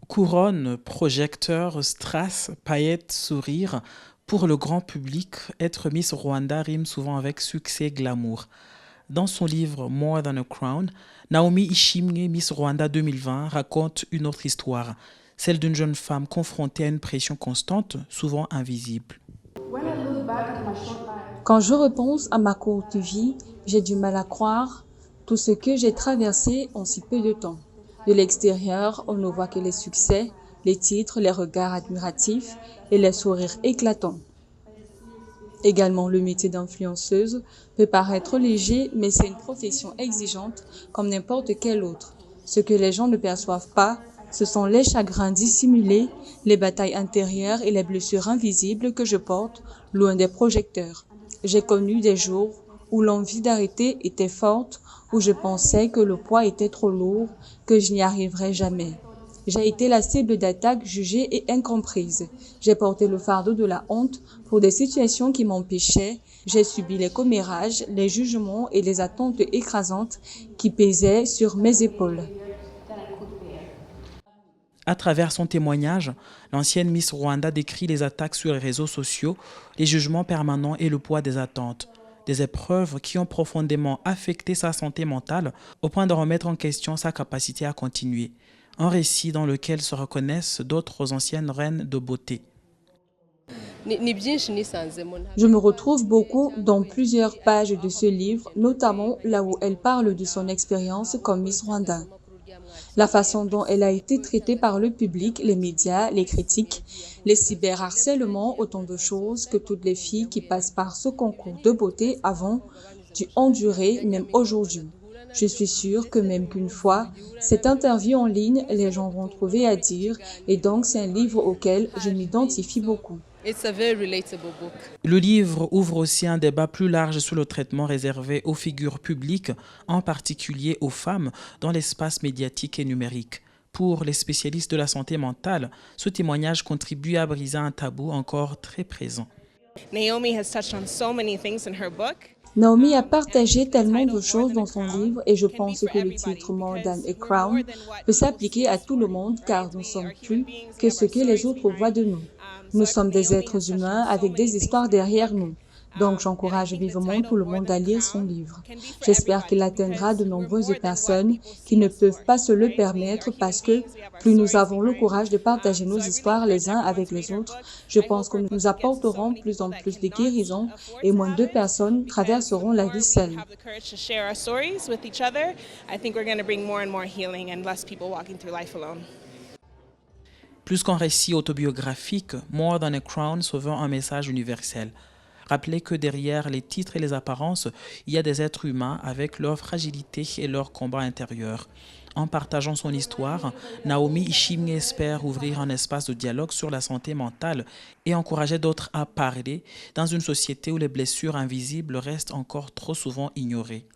Couronne, projecteurs, strass, paillettes, sourires. Pour le grand public, être Miss Rwanda rime souvent avec succès et glamour. Dans son livre More Than a Crown, Naomi Ishimwe, Miss Rwanda 2020, raconte une autre histoire, celle d'une jeune femme confrontée à une pression constante, souvent invisible. Quand je repense à ma courte vie, j'ai du mal à croire tout ce que j'ai traversé en si peu de temps. De l'extérieur, on ne voit que les succès, les titres, les regards admiratifs et les sourires éclatants. Également, le métier d'influenceuse peut paraître léger, mais c'est une profession exigeante comme n'importe quelle autre. Ce que les gens ne perçoivent pas, ce sont les chagrins dissimulés, les batailles intérieures et les blessures invisibles que je porte loin des projecteurs. J'ai connu des jours où l'envie d'arrêter était forte, où je pensais que le poids était trop lourd, que je n'y arriverais jamais. J'ai été la cible d'attaques jugées et incomprise. J'ai porté le fardeau de la honte pour des situations qui m'empêchaient. J'ai subi les commérages, les jugements et les attentes écrasantes qui pesaient sur mes épaules. À travers son témoignage, l'ancienne Miss Rwanda décrit les attaques sur les réseaux sociaux, les jugements permanents et le poids des attentes. Des épreuves qui ont profondément affecté sa santé mentale au point de remettre en question sa capacité à continuer. Un récit dans lequel se reconnaissent d'autres anciennes reines de beauté. Je me retrouve beaucoup dans plusieurs pages de ce livre, notamment là où elle parle de son expérience comme Miss Rwanda. La façon dont elle a été traitée par le public, les médias, les critiques, les cyberharcèlements, autant de choses que toutes les filles qui passent par ce concours de beauté avant dû endurer, même aujourd'hui. Je suis sûre que même qu'une fois, cette interview en ligne, les gens vont trouver à dire et donc c'est un livre auquel je m'identifie beaucoup. Le livre ouvre aussi un débat plus large sur le traitement réservé aux figures publiques, en particulier aux femmes, dans l'espace médiatique et numérique. Pour les spécialistes de la santé mentale, ce témoignage contribue à briser un tabou encore très présent. Naomi a partagé tellement de choses dans son livre et je pense que le titre More Than a Crown peut s'appliquer à tout le monde car nous sommes plus que ce que les autres voient de nous. Nous sommes des êtres humains avec des histoires derrière nous. Donc j'encourage vivement tout le monde à lire son livre. J'espère qu'il atteindra de nombreuses personnes qui ne peuvent pas se le permettre parce que plus nous avons le courage de partager nos histoires les uns avec les autres, je pense que nous apporterons plus en plus de guérison et moins de personnes traverseront la vie seules. Plus qu'un récit autobiographique, More Than a Crown se veut un message universel. Rappelez que derrière les titres et les apparences, il y a des êtres humains avec leur fragilité et leur combat intérieur. En partageant son histoire, Naomi Ishimwe espère ouvrir un espace de dialogue sur la santé mentale et encourager d'autres à parler dans une société où les blessures invisibles restent encore trop souvent ignorées.